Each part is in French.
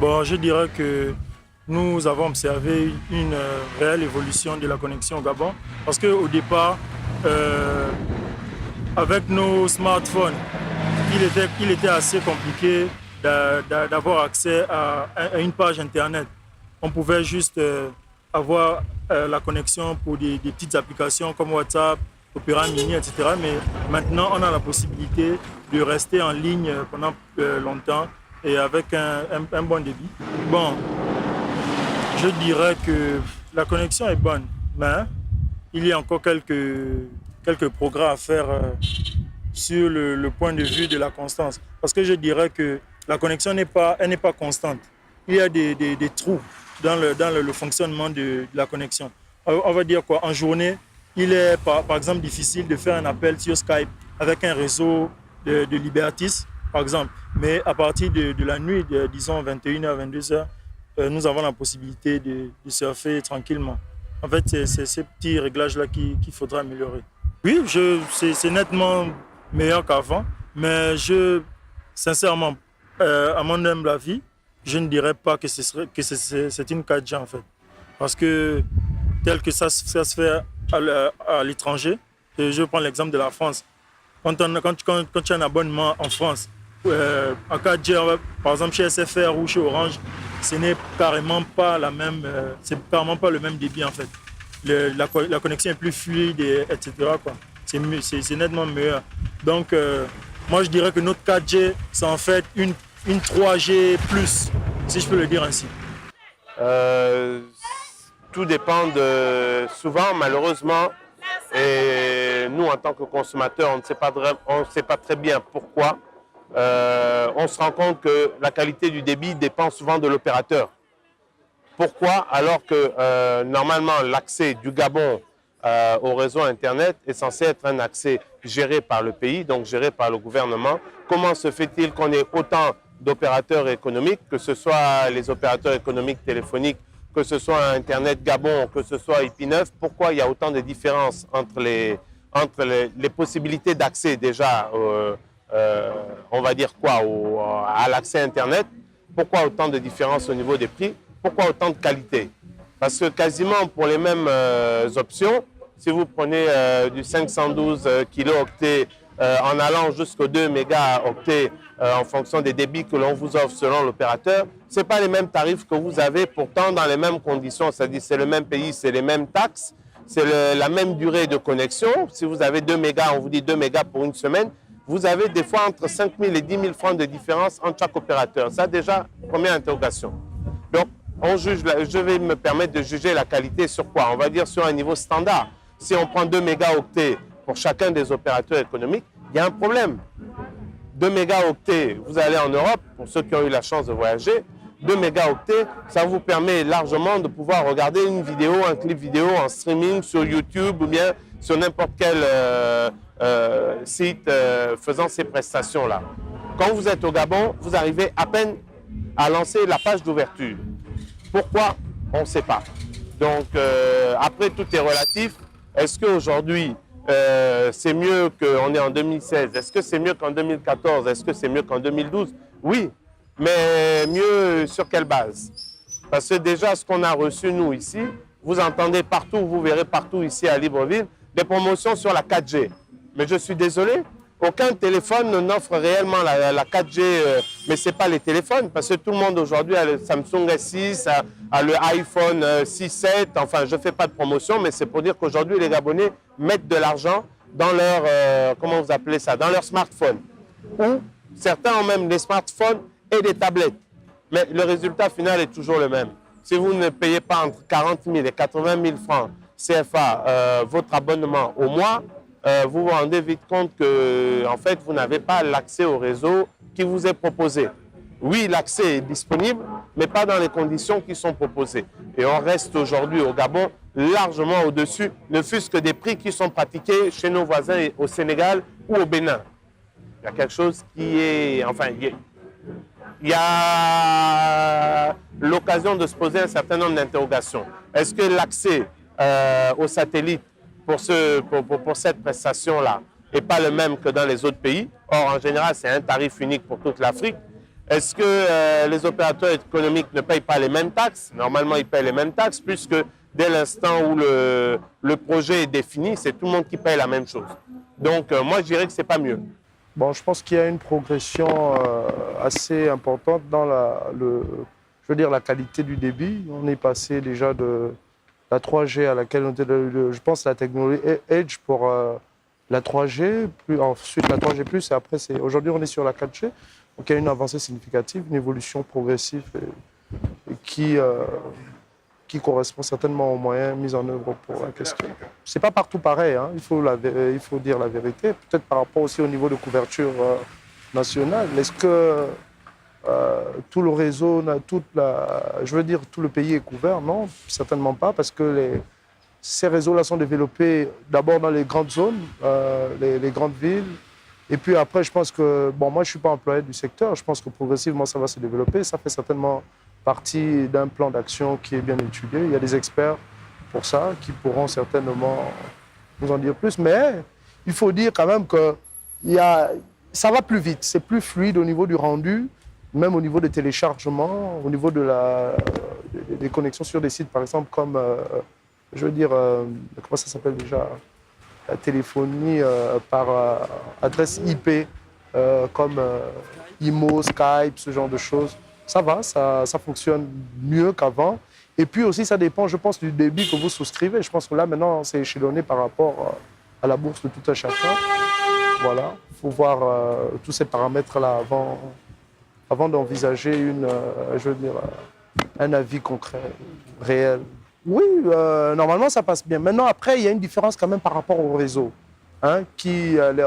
Bon, je dirais que nous avons observé une réelle évolution de la connexion au Gabon parce qu'au départ, euh, avec nos smartphones, il était assez compliqué d'avoir accès à une page Internet. On pouvait juste avoir la connexion pour des petites applications comme WhatsApp, Opera Mini, etc. Mais maintenant, on a la possibilité de rester en ligne pendant longtemps et avec un bon débit. Bon, je dirais que la connexion est bonne, mais il y a encore quelques progrès à faire sur le point de vue de la constance. Parce que je dirais que la connexion n'est pas constante. Il y a des trous dans le fonctionnement de la connexion. On va dire quoi? En journée, il est par exemple difficile de faire un appel sur Skype avec un réseau de Libertis, par exemple. Mais à partir de la nuit, disons 21h, 22h, nous avons la possibilité de surfer tranquillement. En fait, c'est ces petits réglages-là qu'il faudra améliorer. Oui, c'est nettement meilleur qu'avant, mais sincèrement, à mon humble avis, je ne dirais pas que c'est une 4G en fait. Parce que tel que ça se fait à l'étranger, et je prends l'exemple de la France. Quand tu as un abonnement en France, en 4G, par exemple chez SFR ou chez Orange, ce n'est carrément pas c'est carrément pas le même débit en fait. La connexion est plus fluide, etc. C'est nettement meilleur. Donc, moi je dirais que notre 4G, c'est en fait une 3G+, si je peux le dire ainsi. Tout dépend de... Souvent, malheureusement, et nous, en tant que consommateurs, on ne sait pas très bien pourquoi. On se rend compte que la qualité du débit dépend souvent de l'opérateur. Pourquoi? Alors que normalement, l'accès du Gabon au réseau Internet est censé être un accès géré par le pays, donc géré par le gouvernement. Comment se fait-il qu'on ait autant d'opérateurs économiques, que ce soit les opérateurs économiques téléphoniques, que ce soit Internet Gabon, que ce soit IP9? Pourquoi il y a autant de différences entre les possibilités d'accès déjà, on va dire quoi, à l'accès Internet? Pourquoi autant de différences au niveau des prix? Pourquoi autant de qualité? Parce que quasiment pour les mêmes options, si vous prenez du 512 kilo-octets en allant jusqu'aux 2 mégaoctets en fonction des débits que l'on vous offre selon l'opérateur, ce n'est pas les mêmes tarifs que vous avez pourtant dans les mêmes conditions. C'est-à-dire c'est le même pays, c'est les mêmes taxes, c'est la même durée de connexion. Si vous avez 2 mégas, on vous dit 2 mégas pour une semaine, vous avez des fois entre 5 000 et 10 000 francs de différence entre chaque opérateur. Ça déjà, première interrogation. Donc, je vais me permettre de juger la qualité sur quoi? On va dire sur un niveau standard. Si on prend 2 mégaoctets pour chacun des opérateurs économiques, il y a un problème. 2 mégaoctets, vous allez en Europe, pour ceux qui ont eu la chance de voyager, 2 mégaoctets, ça vous permet largement de pouvoir regarder une vidéo, un clip vidéo en streaming sur YouTube ou bien sur n'importe quel site faisant ces prestations-là. Quand vous êtes au Gabon, vous arrivez à peine à lancer la page d'ouverture. Pourquoi? On ne sait pas. Donc, après, tout est relatif. Est-ce qu'aujourd'hui, c'est mieux qu'on est en 2016? Est-ce que c'est mieux qu'en 2014? Est-ce que c'est mieux qu'en 2012? Oui, mais mieux sur quelle base? Parce que déjà, ce qu'on a reçu, nous, ici, vous entendez partout, vous verrez partout ici à Libreville, des promotions sur la 4G. Mais je suis désolé, aucun téléphone n'offre réellement la 4G, mais ce n'est pas les téléphones, parce que tout le monde aujourd'hui a le Samsung S6, a le iPhone 6, 7, enfin je ne fais pas de promotion, mais c'est pour dire qu'aujourd'hui les Gabonais mettent de l'argent dans leur, comment vous appelez ça, dans leur smartphone. Ou certains ont même des smartphones et des tablettes. Mais le résultat final est toujours le même. Si vous ne payez pas entre 40 000 et 80 000 francs CFA votre abonnement au mois, vous vous rendez vite compte que en fait, vous n'avez pas l'accès au réseau qui vous est proposé. Oui, l'accès est disponible, mais pas dans les conditions qui sont proposées. Et on reste aujourd'hui au Gabon largement au-dessus, ne fût-ce que des prix qui sont pratiqués chez nos voisins au Sénégal ou au Bénin. Il y a quelque chose qui est... Enfin, il y a l'occasion de se poser un certain nombre d'interrogations. Est-ce que l'accès au satellite pour cette prestation-là n'est pas le même que dans les autres pays? Or, en général, c'est un tarif unique pour toute l'Afrique. Est-ce que les opérateurs économiques ne payent pas les mêmes taxes? Normalement, ils payent les mêmes taxes puisque dès l'instant où le projet est défini, c'est tout le monde qui paye la même chose. Donc, moi, je dirais que ce n'est pas mieux. Bon, je pense qu'il y a une progression assez importante dans la qualité du débit. On est passé déjà de la 3G à laquelle on était, je pense, la technologie Edge pour la 3G, ensuite la 3G+, et après, aujourd'hui, on est sur la 4G. Donc, il y a une avancée significative, une évolution progressive et qui correspond certainement aux moyens mis en œuvre pour la question. Ce n'est pas partout pareil, hein. Il faut dire la vérité. Peut-être par rapport aussi au niveau de couverture nationale. Est-ce que tout le réseau, tout le pays est couvert? Non, certainement pas, parce que ces réseaux-là sont développés d'abord dans les grandes zones, les grandes villes. Et puis après, je pense que, moi je ne suis pas employé du secteur, je pense que progressivement ça va se développer. Ça fait certainement partie d'un plan d'action qui est bien étudié. Il y a des experts pour ça qui pourront certainement nous en dire plus. Mais il faut dire quand même que ça va plus vite, c'est plus fluide au niveau du rendu, même au niveau des téléchargements, au niveau des connexions sur des sites, par exemple, comme, comment ça s'appelle déjà, la téléphonie par adresse IP, comme IMO, Skype, ce genre de choses. Ça va, ça fonctionne mieux qu'avant. Et puis aussi, ça dépend, je pense, du débit que vous souscrivez. Je pense que là, maintenant, c'est échelonné par rapport à la bourse de tout un chacun. Voilà, il faut voir tous ces paramètres-là avant d'envisager un avis concret, réel. Oui, normalement, ça passe bien. Maintenant, après, il y a une différence quand même par rapport au réseau, hein,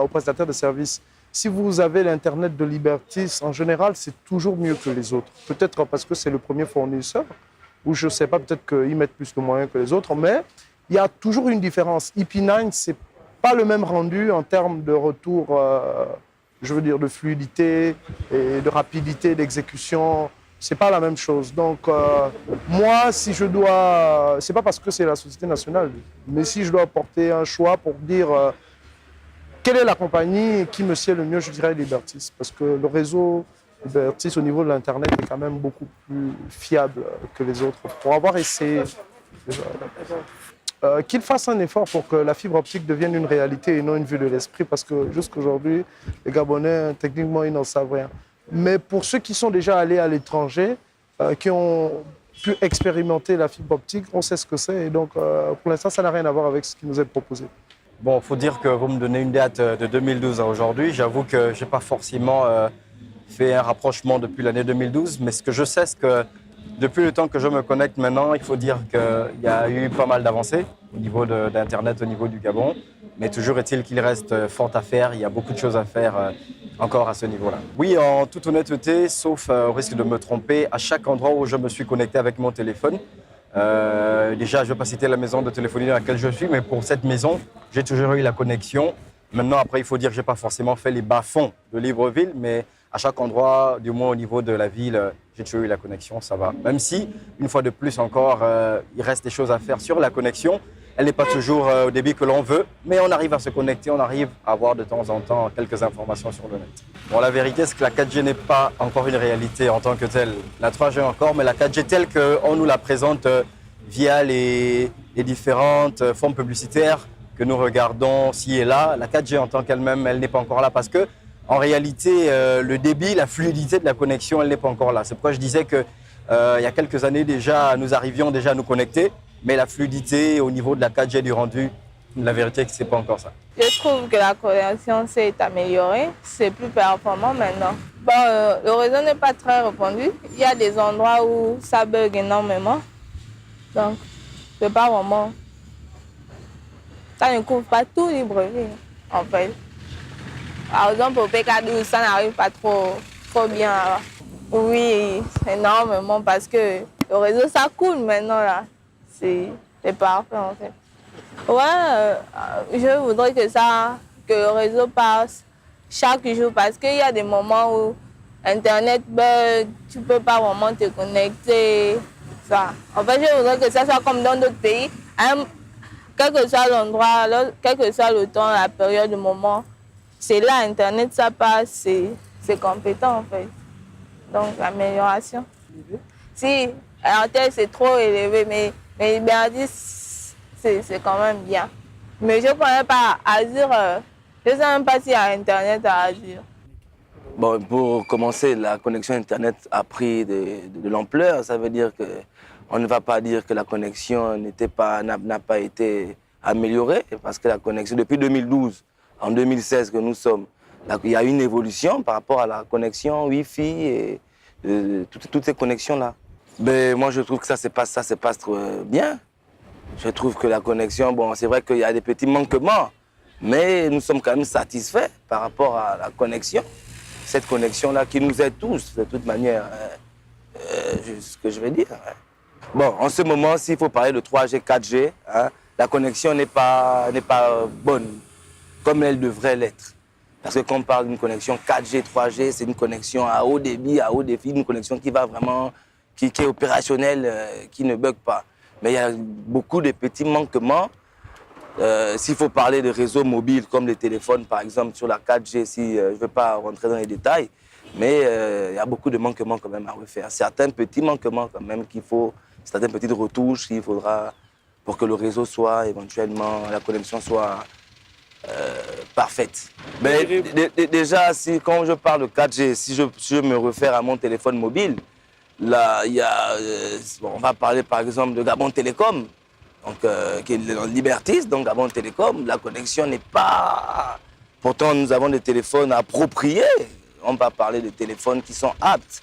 aux prestataires de services. Si vous avez l'Internet de Libertis, en général, c'est toujours mieux que les autres. Peut-être parce que c'est le premier fournisseur, ou je ne sais pas, peut-être qu'ils mettent plus de moyens que les autres, mais il y a toujours une différence. IP9, ce n'est pas le même rendu en termes de retour, de fluidité et de rapidité d'exécution. Ce n'est pas la même chose. Donc, moi, si je dois... Ce n'est pas parce que c'est la société nationale, mais si je dois porter un choix pour dire quelle est la compagnie qui me sied le mieux, je dirais Libertis. Parce que le réseau Libertis au niveau de l'Internet est quand même beaucoup plus fiable que les autres. Pour avoir essayé... qu'ils fassent un effort pour que la fibre optique devienne une réalité et non une vue de l'esprit, parce que jusqu'aujourd'hui, les Gabonais, techniquement, ils n'en savent rien. Mais pour ceux qui sont déjà allés à l'étranger, qui ont pu expérimenter la fibre optique, on sait ce que c'est. Et donc, pour l'instant, ça n'a rien à voir avec ce qui nous est proposé. Bon, il faut dire que vous me donnez une date de 2012 à aujourd'hui. J'avoue que je n'ai pas forcément fait un rapprochement depuis l'année 2012, mais ce que je sais, c'est que depuis le temps que je me connecte maintenant, il faut dire qu'il y a eu pas mal d'avancées au niveau d'Internet, au niveau du Gabon. Mais toujours est-il qu'il reste fort à faire. Il y a beaucoup de choses à faire encore à ce niveau-là. Oui, en toute honnêteté, sauf au risque de me tromper, à chaque endroit où je me suis connecté avec mon téléphone, déjà, je ne vais pas citer la maison de téléphonie dans laquelle je suis, mais pour cette maison, j'ai toujours eu la connexion. Maintenant, après, il faut dire que je n'ai pas forcément fait les bas-fonds de Libreville, mais à chaque endroit, du moins au niveau de la ville, j'ai toujours eu la connexion, ça va. Même si, une fois de plus encore, il reste des choses à faire sur la connexion. Elle n'est pas toujours au débit que l'on veut, mais on arrive à se connecter, on arrive à avoir de temps en temps quelques informations sur le net. Bon, la vérité, c'est que la 4G n'est pas encore une réalité en tant que telle. La 3G encore, mais la 4G telle qu'on nous la présente via les différentes formes publicitaires que nous regardons ci et là, la 4G en tant qu'elle-même, elle n'est pas encore là parce que, en réalité, le débit, la fluidité de la connexion, elle n'est pas encore là. C'est pourquoi je disais qu'il y a quelques années déjà, nous arrivions déjà à nous connecter, mais la fluidité au niveau de la 4G du rendu, la vérité, c'est que ce n'est pas encore ça. Je trouve que la connexion s'est améliorée, c'est plus performant maintenant. Bon, le réseau n'est pas très répandu. Il y a des endroits où ça bug énormément. Donc, c'est pas vraiment... Ça ne couvre pas tout Libreville, en fait. Par exemple, au PK12, ça n'arrive pas trop bien. Oui, énormément, parce que le réseau, ça coule maintenant, là. C'est parfait, en fait. Ouais, je voudrais que le réseau passe chaque jour, parce qu'il y a des moments où Internet bug, tu ne peux pas vraiment te connecter. Ça. En fait, je voudrais que ça soit comme dans d'autres pays. Quel que soit l'endroit, quel que soit le temps, la période, le moment, c'est là, Internet, ça passe, c'est compétent, en fait. Donc, l'amélioration. Si Airtel, c'est trop élevé, mais Liberty, c'est quand même bien. Mais je ne connais pas Azure. Je ne sais même pas s'il y a Internet à Azure. Bon, pour commencer, la connexion Internet a pris de l'ampleur. Ça veut dire qu'on ne va pas dire que la connexion n'a pas été améliorée, parce que la connexion, depuis 2012, en 2016 que nous sommes, il y a eu une évolution par rapport à la connexion Wi-Fi et toutes ces connexions-là. Mais moi, je trouve que ça se passe trop bien. Je trouve que la connexion, bon, c'est vrai qu'il y a des petits manquements, mais nous sommes quand même satisfaits par rapport à la connexion. Cette connexion-là qui nous aide tous, de toute manière, ce que je vais dire. Bon, en ce moment, s'il faut parler de 3G, 4G, hein, la connexion n'est pas bonne, comme elle devrait l'être. Parce que quand on parle d'une connexion 4G, 3G, c'est une connexion à haut débit, à haut défi, une connexion qui va vraiment, qui est opérationnelle, qui ne bug pas. Mais il y a beaucoup de petits manquements. S'il faut parler de réseaux mobiles comme les téléphones, par exemple, sur la 4G, si je ne veux pas rentrer dans les détails, mais il y a beaucoup de manquements quand même à refaire. Certains petits manquements quand même qu'il faut, certaines petites retouches qu'il faudra pour que le réseau soit éventuellement, la connexion soit parfaite. Mais déjà, quand je parle de 4G, si je me réfère à mon téléphone mobile, là, il y a, on va parler par exemple de Gabon Télécom, donc, qui est dans Libertis, donc Gabon Télécom, la connexion n'est pas... Pourtant, nous avons des téléphones appropriés, on va parler de téléphones qui sont aptes,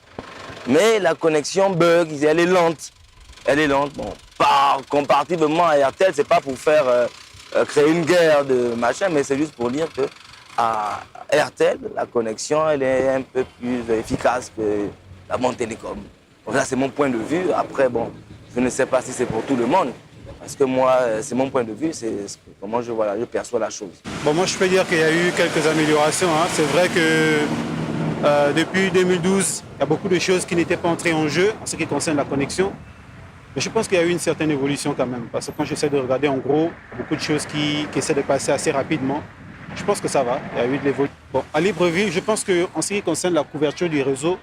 mais la connexion bug, elle est lente. Elle est lente. Bon, comparativement à Airtel, c'est pas pour faire créer une guerre de machin, mais c'est juste pour dire que à Airtel, la connexion, elle est un peu plus efficace que Gabon Télécom. Donc ça, c'est mon point de vue. Après, bon, je ne sais pas si c'est pour tout le monde, parce que moi, c'est mon point de vue, c'est comment je perçois la chose. Bon, moi, je peux dire qu'il y a eu quelques améliorations. Hein. C'est vrai que depuis 2012, il y a beaucoup de choses qui n'étaient pas entrées en jeu en ce qui concerne la connexion. Mais je pense qu'il y a eu une certaine évolution quand même, parce que quand j'essaie de regarder en gros, beaucoup de choses qui essaient de passer assez rapidement, je pense que ça va, il y a eu de l'évolution. Bon, à Libreville, je pense qu'en ce qui concerne la couverture du réseau,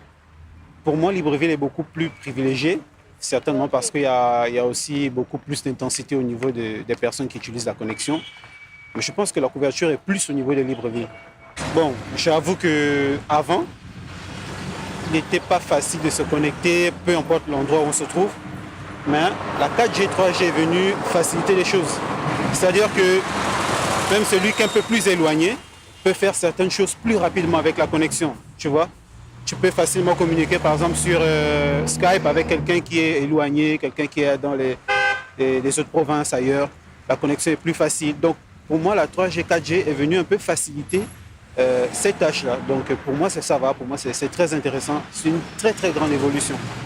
pour moi, Libreville est beaucoup plus privilégié, certainement parce qu'il y a aussi beaucoup plus d'intensité au niveau des personnes qui utilisent la connexion. Mais je pense que la couverture est plus au niveau de Libreville. Bon, j'avoue qu'avant, il n'était pas facile de se connecter, peu importe l'endroit où on se trouve. Mais la 4G, 3G est venue faciliter les choses. C'est-à-dire que même celui qui est un peu plus éloigné peut faire certaines choses plus rapidement avec la connexion, tu vois. Tu peux facilement communiquer, par exemple, sur Skype avec quelqu'un qui est éloigné, quelqu'un qui est dans les autres provinces, ailleurs. La connexion est plus facile. Donc, pour moi, la 3G, 4G est venue un peu faciliter cette tâche-là. Donc, pour moi, ça va. Pour moi, c'est très intéressant. C'est une très, très grande évolution.